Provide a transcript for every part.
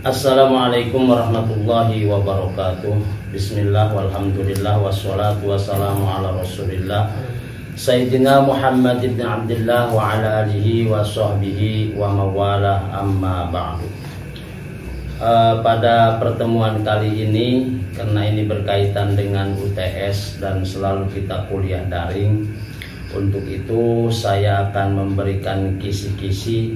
Assalamualaikum warahmatullahi wabarakatuh. Bismillah walhamdulillah wassalatu wassalamu ala rasulillah Sayyidina Muhammad ibn Abdullah wa ala alihi wa sahbihi wa mawalah, amma ba'du. Pada pertemuan kali ini, karena ini berkaitan dengan UTS dan selalu kita kuliah daring, untuk itu saya akan memberikan kisi-kisi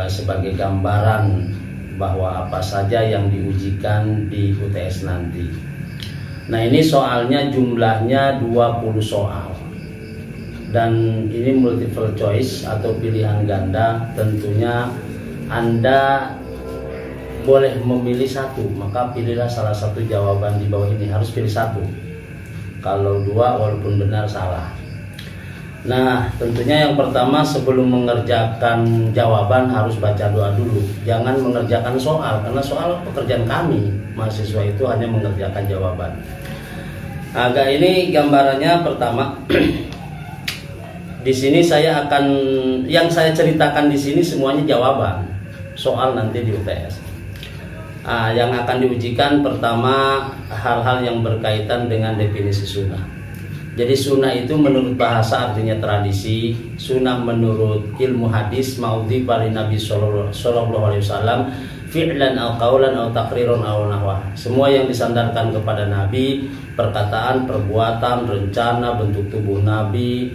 sebagai gambaran bahwa apa saja yang diujikan di UTS nanti. Nah, ini soalnya jumlahnya 20 soal. Dan ini multiple choice atau pilihan ganda. Tentunya Anda boleh memilih satu, maka pilihlah salah satu jawaban di bawah ini. Harus pilih satu. Kalau dua walaupun benar salah. Nah, tentunya yang pertama sebelum mengerjakan jawaban harus baca doa dulu. Jangan mengerjakan soal, karena soal pekerjaan kami mahasiswa itu hanya mengerjakan jawaban. Agak ini gambarannya pertama. Di sini saya akan, yang saya ceritakan di sini semuanya jawaban soal nanti di UTS. Yang akan diujikan pertama hal-hal yang berkaitan dengan definisi sunnah. Jadi sunnah itu menurut bahasa artinya tradisi, sunnah menurut ilmu hadis maudhi bali Nabi sallallahu alaihi wasallam fi'lan aw qaulan aw taqrirun aw nahwa. Semua yang disandarkan kepada Nabi, perkataan, perbuatan, rencana, bentuk tubuh Nabi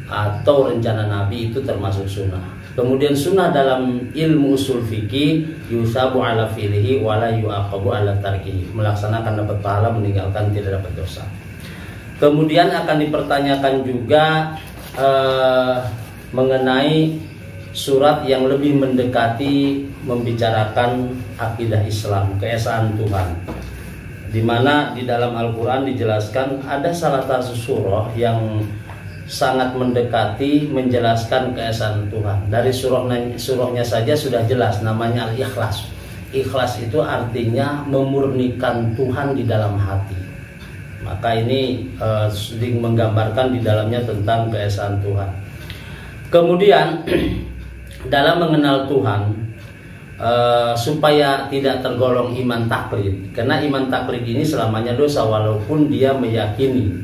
atau rencana Nabi itu termasuk sunnah. Kemudian sunnah dalam ilmu usul fikih yusabu ala fi'lihi wala yu'aqabu ala tarkihi. Melaksanakan dapat pahala, meninggalkan tidak dapat dosa. Kemudian akan dipertanyakan juga mengenai surat yang lebih mendekati membicarakan akidah Islam, keesaan Tuhan. Di mana di dalam Al-Quran dijelaskan ada salah satu surah yang sangat mendekati menjelaskan keesaan Tuhan. Dari surahnya saja sudah jelas, namanya Al-Ikhlas. Ikhlas itu artinya memurnikan Tuhan di dalam hati. Maka ini menggambarkan di dalamnya tentang keesaan Tuhan. Kemudian dalam mengenal Tuhan, supaya tidak tergolong iman taklid, karena iman taklid ini selamanya dosa walaupun dia meyakini.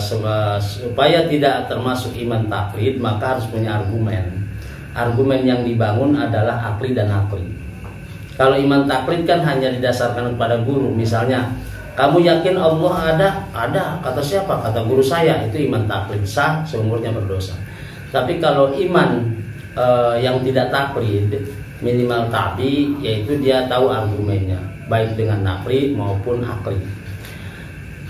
Supaya tidak termasuk iman taklid, maka harus punya argumen. Argumen yang dibangun adalah akli dan akli. Kalau iman taklid kan hanya didasarkan kepada guru. Misalnya, kamu yakin Allah ada? Ada. Kata siapa? Kata guru saya. Itu iman taklid, sah, seumurnya berdosa. Tapi kalau iman yang tidak taklid, minimal tabi, yaitu dia tahu argumennya, baik dengan nakli maupun akli.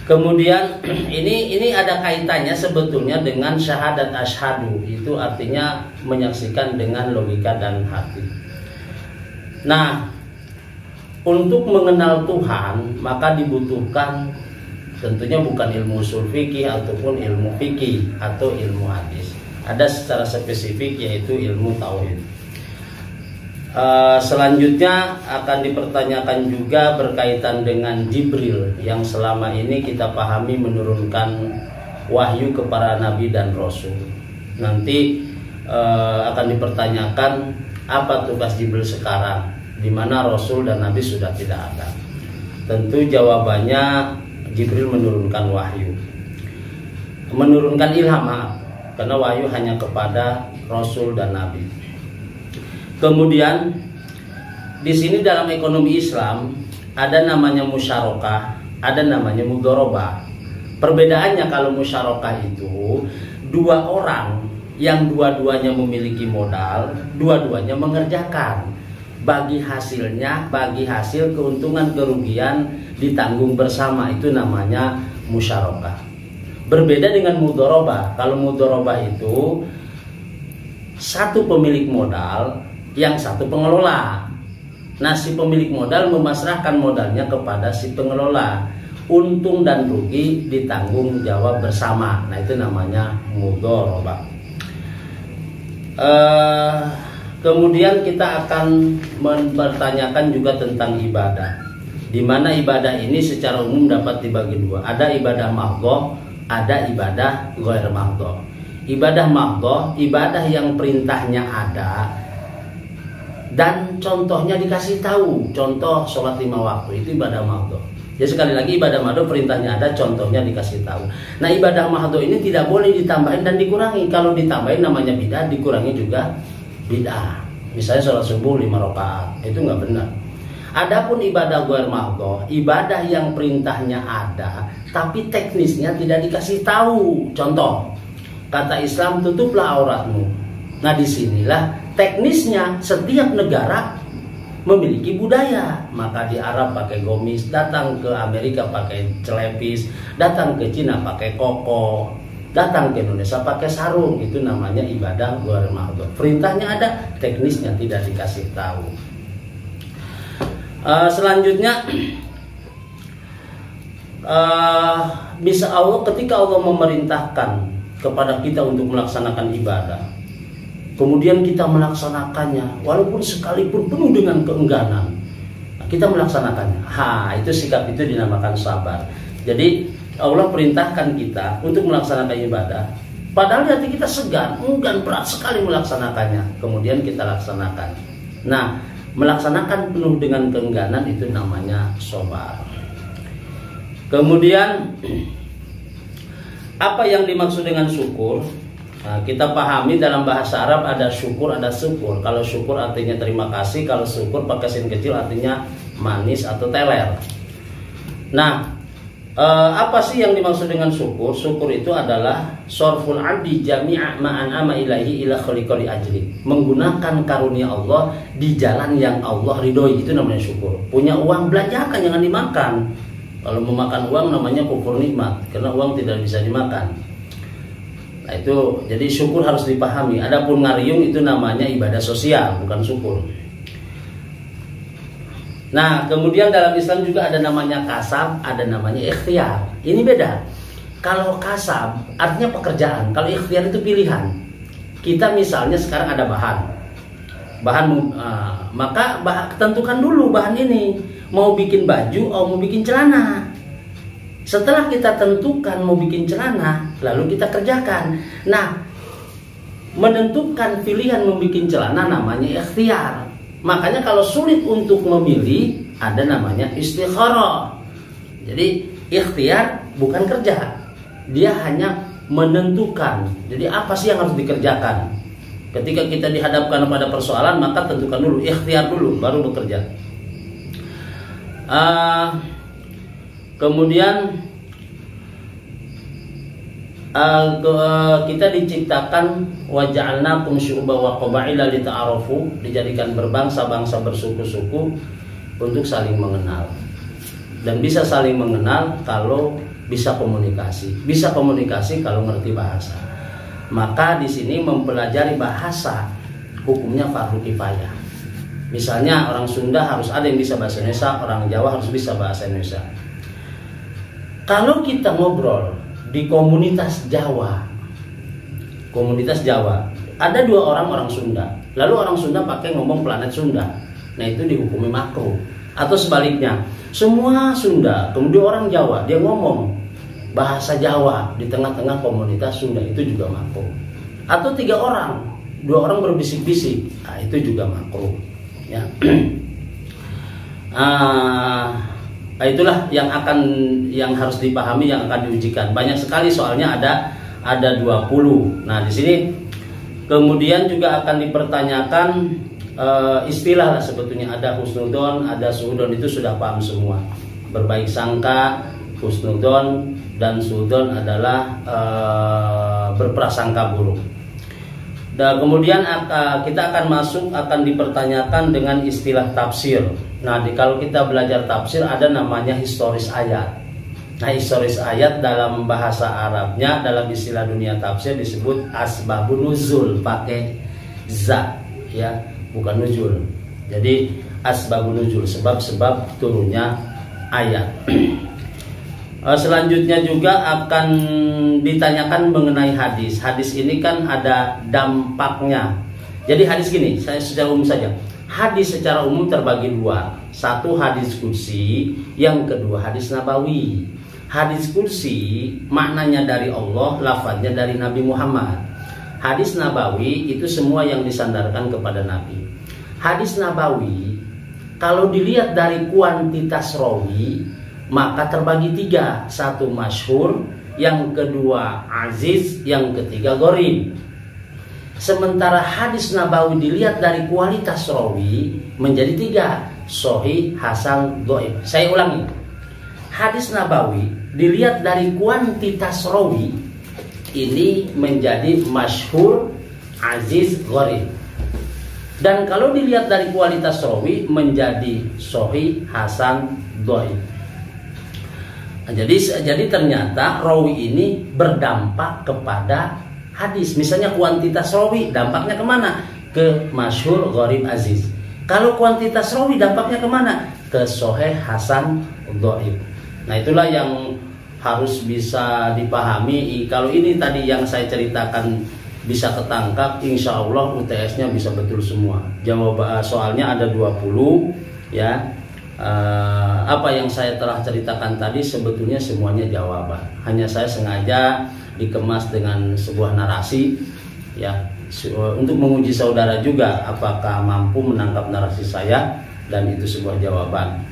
Kemudian ini ada kaitannya sebetulnya dengan syahadat asyhadu, itu artinya menyaksikan dengan logika dan hati. Nah, untuk mengenal Tuhan maka dibutuhkan tentunya bukan ilmu usul fikih ataupun ilmu fikih atau ilmu hadis. Ada secara spesifik yaitu ilmu tauhid. Selanjutnya akan dipertanyakan juga berkaitan dengan Jibril yang selama ini kita pahami menurunkan wahyu kepada Nabi dan Rasul. Nanti akan dipertanyakan apa tugas Jibril sekarang, di mana Rasul dan Nabi sudah tidak ada. Tentu jawabannya Jibril menurunkan wahyu, menurunkan ilham, karena wahyu hanya kepada Rasul dan Nabi. Kemudian di sini dalam ekonomi Islam ada namanya musyarakah, ada namanya mudharabah. Perbedaannya kalau musyarakah itu dua orang yang dua-duanya memiliki modal, dua-duanya mengerjakan. Bagi hasilnya, bagi hasil keuntungan kerugian ditanggung bersama, itu namanya musyarakah. Berbeda dengan mudharabah. Kalau mudharabah itu satu pemilik modal, yang satu pengelola. Nah, si pemilik modal memasrahkan modalnya kepada si pengelola. Untung dan rugi ditanggung jawab bersama. Nah, itu namanya mudharabah. Kemudian kita akan mempertanyakan juga tentang ibadah. Di mana ibadah ini secara umum dapat dibagi dua. Ada ibadah mahdhah, ada ibadah ghair mahdhah. Ibadah mahdhah, ibadah yang perintahnya ada dan contohnya dikasih tahu. Contoh sholat 5 waktu itu ibadah mahdhah. Jadi sekali lagi ibadah mahdhah perintahnya ada, contohnya dikasih tahu. Nah ibadah mahdhah ini tidak boleh ditambahin dan dikurangi. Kalau ditambahin namanya bid'ah, dikurangi juga bid'ah. Misalnya sholat subuh 5 rakaat, itu nggak benar. Adapun ibadah ghair mahdhah, ibadah yang perintahnya ada tapi teknisnya tidak dikasih tahu. Contoh, kata Islam tutuplah auratmu. Nah disinilah teknisnya. Setiap negara memiliki budaya. Maka di Arab pakai gomis, datang ke Amerika pakai celepis, datang ke Cina pakai koko, datang ke Indonesia pakai sarung. Itu namanya ibadah ghair mahdhah. Perintahnya ada, teknisnya tidak dikasih tahu. Selanjutnya bisa Allah, ketika Allah memerintahkan kepada kita untuk melaksanakan ibadah, kemudian kita melaksanakannya walaupun sekalipun penuh dengan keengganan, kita melaksanakannya. Itu sikap itu dinamakan sabar. Jadi Allah perintahkan kita untuk melaksanakan ibadah, padahal hati kita segan, enggan, berat sekali melaksanakannya, kemudian kita laksanakan. Nah, melaksanakan penuh dengan keengganan itu namanya sabar. Kemudian apa yang dimaksud dengan syukur? Nah, kita pahami dalam bahasa Arab ada syukur, ada syukur. Kalau syukur artinya terima kasih, kalau syukur pakai sin kecil artinya manis atau teler. Nah, apa sih yang dimaksud dengan syukur? Syukur itu adalah sorful abdi jami'a ma'an ama ilahi ila khaliqali ajli. Menggunakan karunia Allah di jalan yang Allah ridhoi, itu namanya syukur. Punya uang, belanjakan, jangan dimakan. Kalau memakan uang namanya kufur nikmat, karena uang tidak bisa dimakan. Nah itu, jadi syukur harus dipahami. Adapun ngariung itu namanya ibadah sosial, bukan syukur. Nah, kemudian dalam Islam juga ada namanya kasab, ada namanya ikhtiar. Ini beda. Kalau kasab artinya pekerjaan, kalau ikhtiar itu pilihan. Kita misalnya sekarang ada bahan, maka tentukan dulu bahan ini. Mau bikin baju atau mau bikin celana. Setelah kita tentukan mau bikin celana, lalu kita kerjakan. Nah, menentukan pilihan mau bikin celana namanya ikhtiar. Makanya kalau sulit untuk memilih, ada namanya istikharah. Jadi ikhtiar bukan kerja, dia hanya menentukan. Jadi apa sih yang harus dikerjakan? Ketika kita dihadapkan pada persoalan, maka tentukan dulu, ikhtiar dulu, baru bekerja. Kemudian kita diciptakan waja'alnakum syu'uban wa qabaila lita'arafu, dijadikan berbangsa-bangsa, bersuku-suku untuk saling mengenal. Dan bisa saling mengenal kalau bisa komunikasi. Bisa komunikasi kalau ngerti bahasa. Maka di sini mempelajari bahasa hukumnya fardu kifayah. Misalnya orang Sunda harus ada yang bisa bahasa Indonesia, orang Jawa harus bisa bahasa Indonesia. Kalau kita ngobrol di komunitas Jawa, ada 2 orang Sunda, lalu orang Sunda pakai ngomong planet Sunda, nah itu dihukumi makruh. Atau sebaliknya, semua Sunda, kemudian orang Jawa dia ngomong bahasa Jawa di tengah-tengah komunitas Sunda, itu juga makruh. Atau 3 orang, 2 orang berbisik-bisik, nah itu juga makruh. Ya. Itulah yang harus dipahami, yang akan diujikan. Banyak sekali soalnya ada 20. Nah, di sini kemudian juga akan dipertanyakan istilah lah, sebetulnya ada husnudon, ada suudon, itu sudah paham semua. Berbaik sangka, husnudon dan suudon adalah berprasangka buruk. Dan kemudian kita akan dipertanyakan dengan istilah tafsir. Nah, kalau kita belajar tafsir ada namanya historis ayat. Nah, historis ayat dalam bahasa Arabnya, dalam istilah dunia tafsir disebut asbabun nuzul, pakai za, ya, bukan nuzul. Jadi asbabun nuzul, sebab-sebab turunnya ayat. Selanjutnya juga akan ditanyakan mengenai hadis. Hadis ini kan ada dampaknya. Jadi hadis gini, saya secara umum saja. Hadis secara umum terbagi 2. Satu hadis qudsi, yang kedua hadis nabawi. Hadis qudsi maknanya dari Allah, lafadznya dari Nabi Muhammad. Hadis nabawi itu semua yang disandarkan kepada Nabi. hadis nabawi kalau dilihat dari kuantitas rawi maka terbagi tiga. Satu masyhur, yang kedua aziz, yang ketiga gharib. Sementara hadis nabawi dilihat dari kualitas rawi menjadi tiga, sahih, hasan, dhaif. Saya ulangi, hadis nabawi dilihat dari kuantitas rawi ini menjadi masyhur, aziz, gharib. Dan kalau dilihat dari kualitas rawi menjadi sahih, hasan, dhaif. Jadi ternyata rawi ini berdampak kepada hadis. Misalnya kuantitas rawi dampaknya kemana? Ke masyhur, gharib, aziz. Kalau kuantitas rawi dampaknya kemana? Ke sahih, hasan, dhaif. Nah itulah yang harus bisa dipahami. Kalau ini tadi yang saya ceritakan bisa ketangkap, insya Allah UTS-nya bisa betul semua. Jawab soalnya ada 20 ya. Apa yang saya telah ceritakan tadi sebetulnya semuanya jawaban. Hanya saya sengaja dikemas dengan sebuah narasi ya, untuk menguji saudara juga apakah mampu menangkap narasi saya, dan itu sebuah jawaban.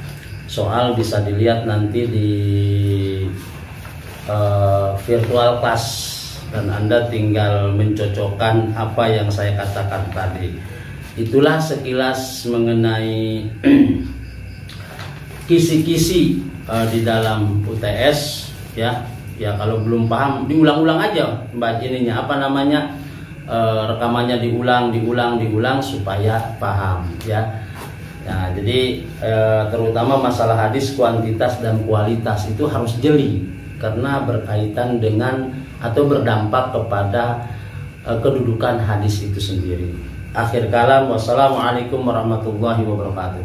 Soal bisa dilihat nanti di virtual class, dan Anda tinggal mencocokkan apa yang saya katakan tadi. Itulah sekilas mengenai kisi-kisi di dalam UTS ya. Ya kalau belum paham diulang-ulang aja mbak ininya, apa namanya, rekamannya diulang supaya paham ya. Nah, jadi terutama masalah hadis kuantitas dan kualitas itu harus jeli karena berkaitan dengan atau berdampak kepada kedudukan hadis itu sendiri. Akhir kalam, wassalamualaikum warahmatullahi wabarakatuh.